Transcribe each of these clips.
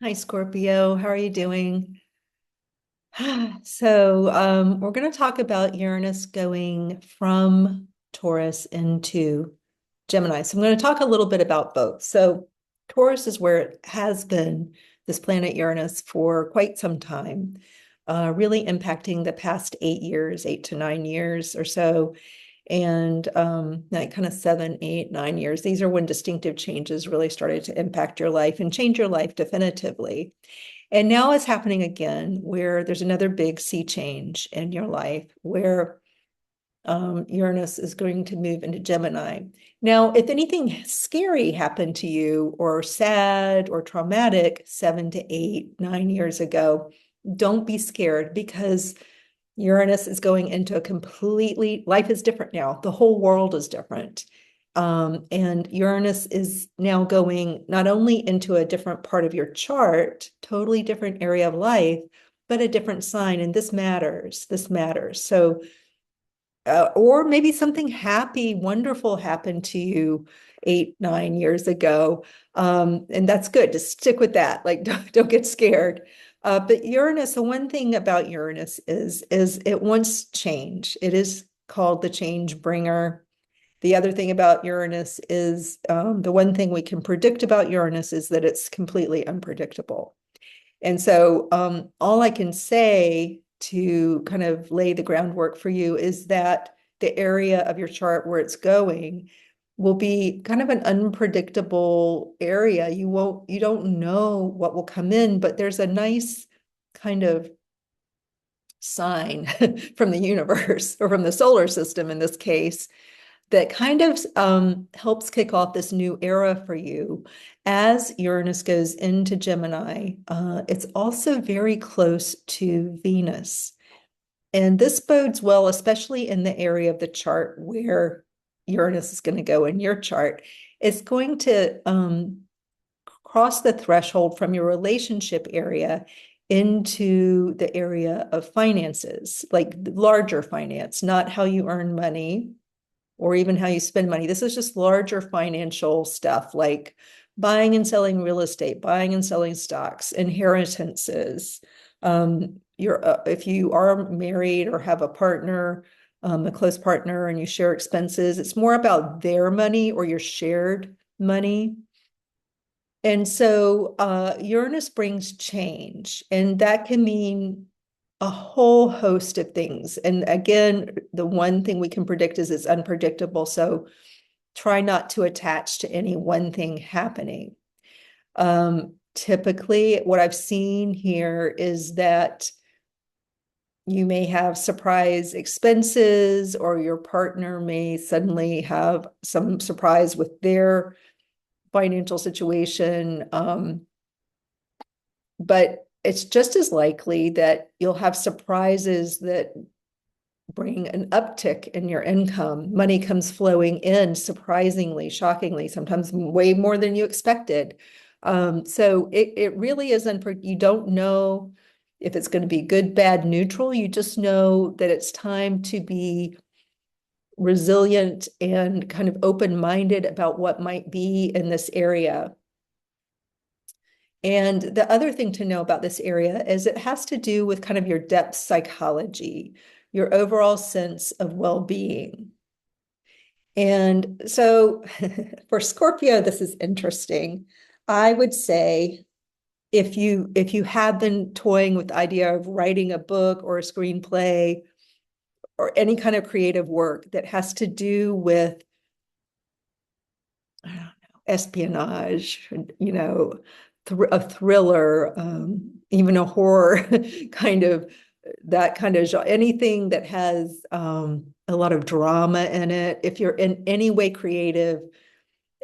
Hi, Scorpio. How are you doing? We're going to talk about Uranus going from Taurus into Gemini. So, I'm going to talk a little bit about both. So, Taurus is where it has been, this planet Uranus, for quite some time, really impacting the past 8 years, 8 to 9 years or so. And like kind of 7, 8, 9 years, these are when distinctive changes really started to impact your life and change your life definitively. And now it's happening again, where there's another big sea change in your life, where Uranus is going to move into Gemini. Now, if anything scary happened to you, or sad or traumatic 7 to 8, 9 years ago, don't be scared, because Uranus is going into a completely, life is different now. The whole world is different. And Uranus is now going not only into a different part of your chart, totally different area of life, but a different sign. And this matters. This matters. So, or maybe something happy, wonderful happened to you 8, 9 years ago. And that's good. Just stick with that. Like, don't get scared. But Uranus, the one thing about Uranus is it wants change. It is called the change bringer. The other thing about Uranus is the one thing we can predict about Uranus is that it's completely unpredictable. And so all I can say to kind of lay the groundwork for you is that the area of your chart where it's going will be kind of an unpredictable area. You don't know what will come in, but there's a nice kind of sign from the universe, or from the solar system in this case, that kind of helps kick off this new era for you as Uranus goes into Gemini. It's also very close to Venus. And this bodes well, especially in the area of the chart where Uranus is going to go in your chart. It's going to cross the threshold from your relationship area into the area of finances, like larger finance, not how you earn money or even how you spend money. This is just larger financial stuff, like buying and selling real estate, buying and selling stocks, inheritances. If you are married or have a partner, a close partner, and you share expenses, it's more about their money or your shared money. And so Uranus brings change, and that can mean a whole host of things. And again, the one thing we can predict is it's unpredictable. So try not to attach to any one thing happening. Typically, what I've seen here is that you may have surprise expenses, or your partner may suddenly have some surprise with their financial situation. But it's just as likely that you'll have surprises that bring an uptick in your income. Money comes flowing in surprisingly, shockingly, sometimes way more than you expected. So it really isn't, you don't know if it's going to be good, bad, neutral. You just know that it's time to be resilient and kind of open-minded about what might be in this area. And the other thing to know about this area is it has to do with kind of your depth psychology, your overall sense of well-being. And so for Scorpio, this is interesting. I would say if you have been toying with the idea of writing a book or a screenplay or any kind of creative work that has to do with, I don't know, espionage, a thriller, even a horror kind of, that kind of genre, anything that has a lot of drama in it. If you're in any way creative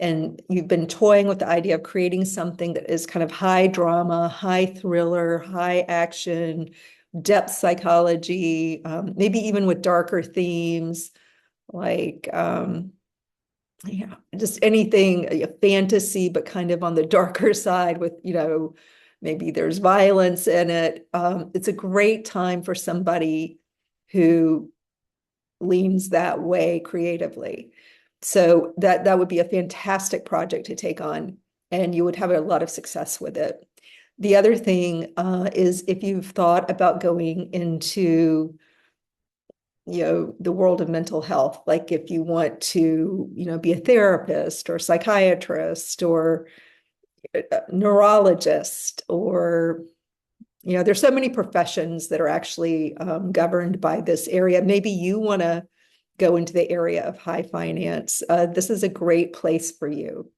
and you've been toying with the idea of creating something that is kind of high drama, high thriller, high action, depth psychology, maybe even with darker themes, like yeah, just anything, a fantasy, but kind of on the darker side with, maybe there's violence in it. It's a great time for somebody who leans that way creatively. So that would be a fantastic project to take on, and you would have a lot of success with it. The other thing is if you've thought about going into, the world of mental health, like if you want to, be a therapist or psychiatrist or a neurologist or, there's so many professions that are actually governed by this area. Maybe you want to go into the area of high finance. This is a great place for you.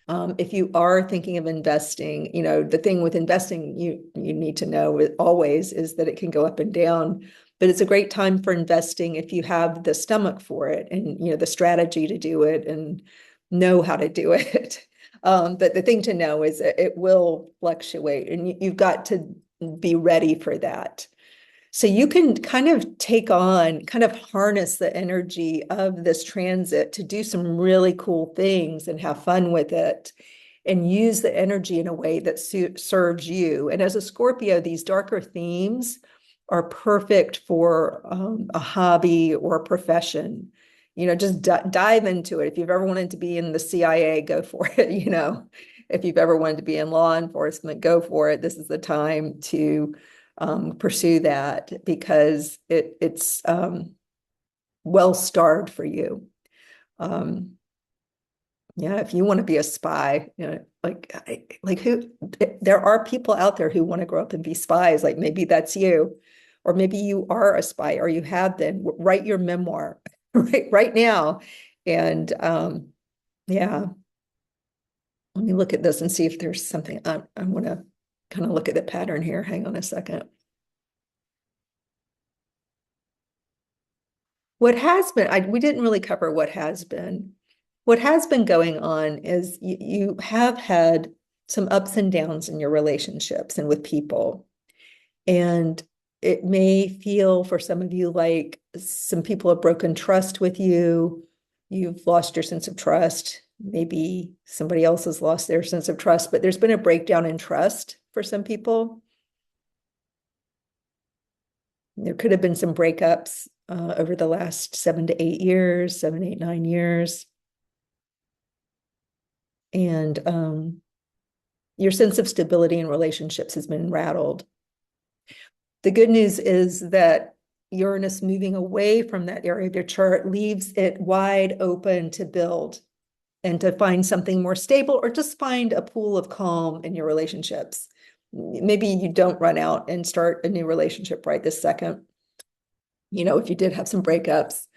If you are thinking of investing, the thing with investing you need to know always is that it can go up and down, but it's a great time for investing if you have the stomach for it and the strategy to do it and know how to do it. But the thing to know is that it will fluctuate, and you've got to be ready for that. So you can kind of harness the energy of this transit to do some really cool things and have fun with it and use the energy in a way that serves you. And as a Scorpio, these darker themes are perfect for a hobby or a profession. Just dive into it. If you've ever wanted to be in the CIA, go for it. If you've ever wanted to be in law enforcement, go for it. This is the time to pursue that because it's well starred for you. Yeah, if you want to be a spy, like who, there are people out there who want to grow up and be spies. Like maybe that's you, or maybe you are a spy, or you have been. Write your memoir right now, and yeah. Let me look at this and see if there's something. I want to kind of look at the pattern here. Hang on a second. What has been, we didn't really cover what has been. What has been going on is you have had some ups and downs in your relationships and with people. And it may feel for some of you like some people have broken trust with you. You've lost your sense of trust. Maybe somebody else has lost their sense of trust, but there's been a breakdown in trust for some people. There could have been some breakups over the last 7 to 8 years, 7, 8, 9 years. And your sense of stability in relationships has been rattled. The good news is that Uranus moving away from that area of your chart leaves it wide open to build and to find something more stable, or just find a pool of calm in your relationships. Maybe you don't run out and start a new relationship right this second, if you did have some breakups,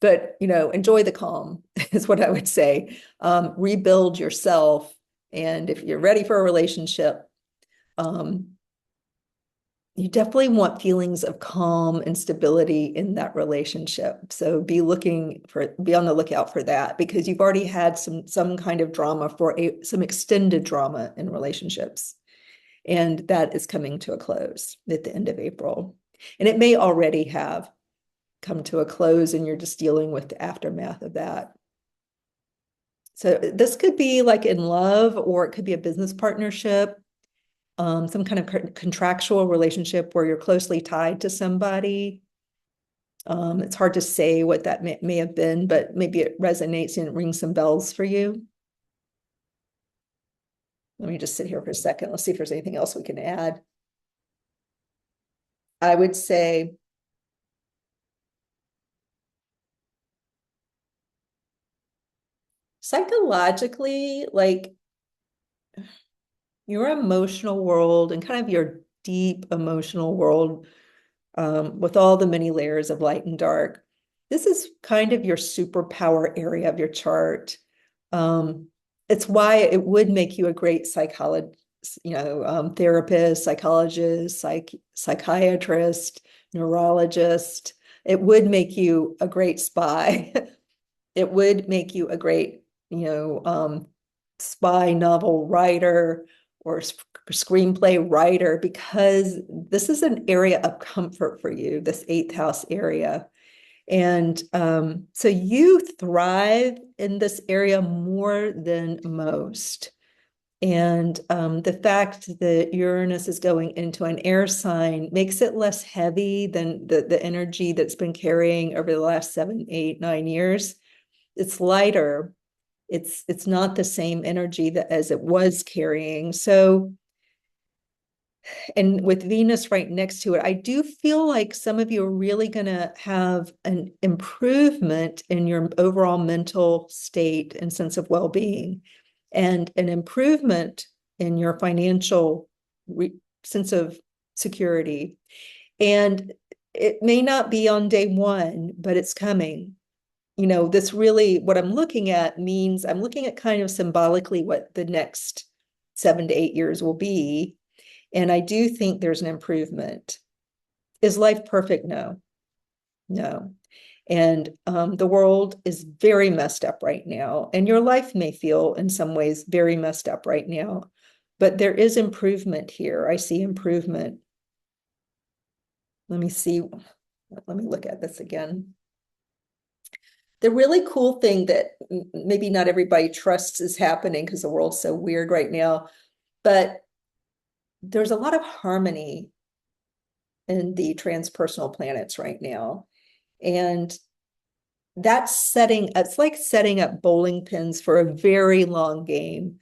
but, enjoy the calm is what I would say. Rebuild yourself. And if you're ready for a relationship, you definitely want feelings of calm and stability in that relationship. So be on the lookout for that, because you've already had some kind of drama some extended drama in relationships. And that is coming to a close at the end of April. And it may already have come to a close and you're just dealing with the aftermath of that. So this could be like in love, or it could be a business partnership. Some kind of contractual relationship where you're closely tied to somebody. It's hard to say what that may have been, but maybe it resonates and it rings some bells for you. Let me just sit here for a second. Let's see if there's anything else we can add. I would say psychologically, like your emotional world and kind of your deep emotional world, with all the many layers of light and dark, this is kind of your superpower area of your chart. It's why it would make you a great psychologist, therapist, psychologist, psychiatrist, neurologist. It would make you a great spy. It would make you a great, spy novel writer or screenplay writer, because this is an area of comfort for you, this 8th house area. And so you thrive in this area more than most. And the fact that Uranus is going into an air sign makes it less heavy than the energy that's been carrying over the last 7, 8, 9 years. It's lighter. It's not the same energy that as it was carrying. So, and with Venus right next to it, I do feel like some of you are really going to have an improvement in your overall mental state and sense of well-being, and an improvement in your financial sense of security. And it may not be on day one, but it's coming. This really, what I'm looking at means I'm looking at kind of symbolically what the next 7 to 8 years will be. And I do think there's an improvement. Is life perfect? No, no. And the world is very messed up right now. And your life may feel in some ways very messed up right now. But there is improvement here. I see improvement. Let me see. Let me look at this again. The really cool thing that maybe not everybody trusts is happening because the world's so weird right now, but there's a lot of harmony in the transpersonal planets right now. And it's like setting up bowling pins for a very long game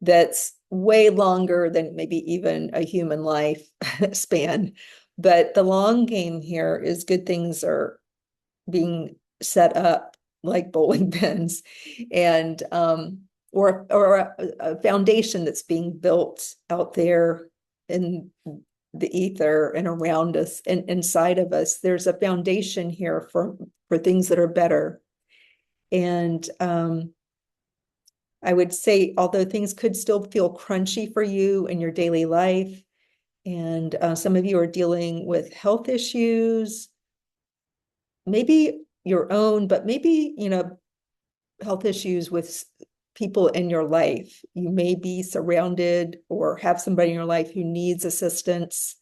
that's way longer than maybe even a human life span. But the long game here is good things are being set up like bowling pins, and or a foundation that's being built out there in the ether and around us and inside of us. There's a foundation here for things that are better. And I would say, although things could still feel crunchy for you in your daily life, and some of you are dealing with health issues, maybe your own, but maybe, health issues with people in your life. You may be surrounded or have somebody in your life who needs assistance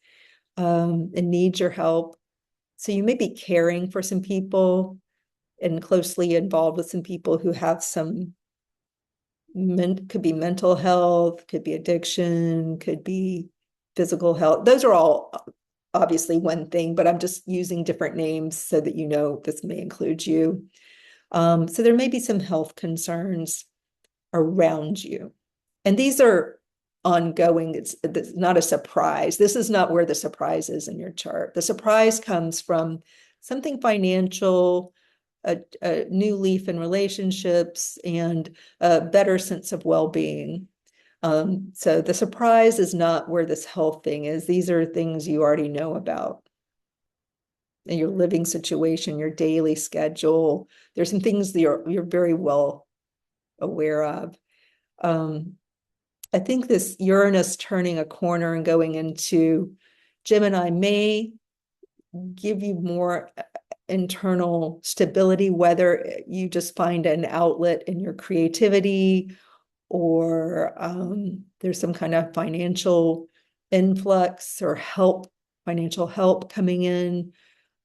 and needs your help. So you may be caring for some people and closely involved with some people who have some, could be mental health, could be addiction, could be physical health. Those are all obviously one thing, but I'm just using different names so that this may include you. So there may be some health concerns around you. And these are ongoing. It's not a surprise. This is not where the surprise is in your chart. The surprise comes from something financial, a new leaf in relationships, and a better sense of well-being. So the surprise is not where this health thing is. These are things you already know about in your living situation, your daily schedule. There's some things that you're very well aware of. I think this Uranus turning a corner and going into Gemini may give you more internal stability, whether you just find an outlet in your creativity, or there's some kind of financial influx or help, financial help coming in,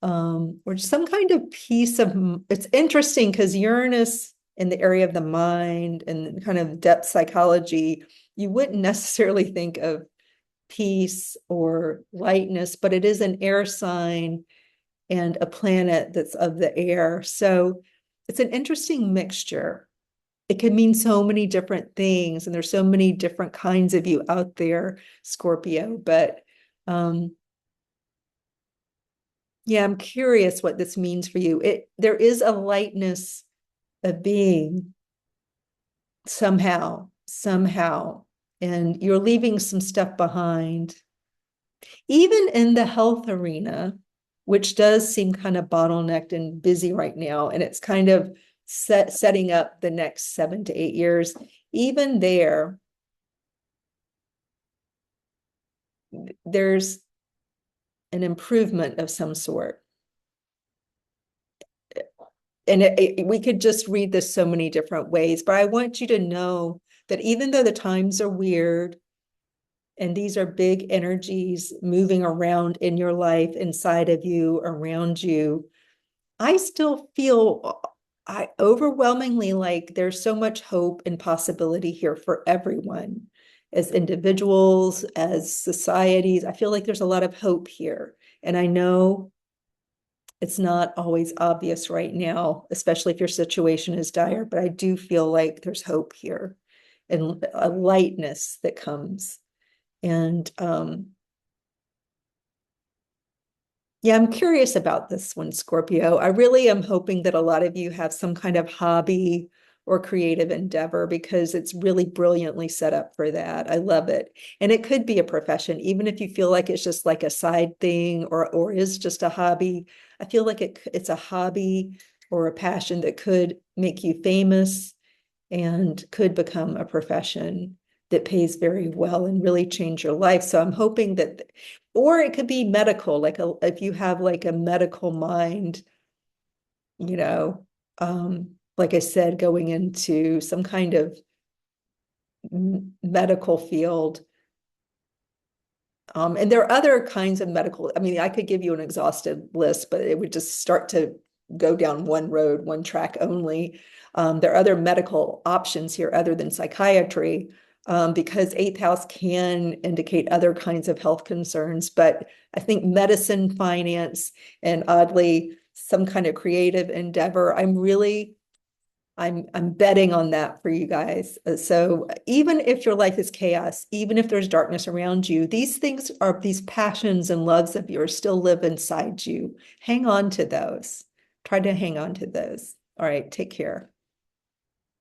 or some kind of piece of, it's interesting because Uranus in the area of the mind and kind of depth psychology, you wouldn't necessarily think of peace or lightness, but it is an air sign and a planet that's of the air. So it's an interesting mixture. It can mean so many different things, and there's so many different kinds of you out there, Scorpio. But yeah, I'm curious what this means for you. There is a lightness of being somehow, and you're leaving some stuff behind. Even in the health arena, which does seem kind of bottlenecked and busy right now, and it's kind of setting up the next 7 to 8 years. Even there's an improvement of some sort. And we could just read this so many different ways, but I want you to know that even though the times are weird, and these are big energies moving around in your life, inside of you, around you, I still feel overwhelmingly like there's so much hope and possibility here for everyone, as individuals, as societies. I feel like there's a lot of hope here. And I know It's not always obvious right now, especially if your situation is dire, but I do feel like there's hope here and a lightness that comes. And yeah, I'm curious about this one, Scorpio. I really am hoping that a lot of you have some kind of hobby or creative endeavor because it's really brilliantly set up for that. I love it. And it could be a profession, even if you feel like it's just like a side thing or is just a hobby. I feel like it's a hobby or a passion that could make you famous and could become a profession that pays very well and really change your life. So I'm hoping that, or it could be medical, like if you have like a medical mind, you know, like I said, going into some kind of medical field. And there are other kinds of medical, I mean, I could give you an exhaustive list, but it would just start to go down one road, one track only. There are other medical options here other than psychiatry, because eighth house can indicate other kinds of health concerns. But I think medicine, finance, and oddly, some kind of creative endeavor, I'm betting on that for you guys. So even if your life is chaos, even if there's darkness around you, these things are these passions and loves of yours still live inside you. Hang on to those. Try to hang on to those. All right, take care.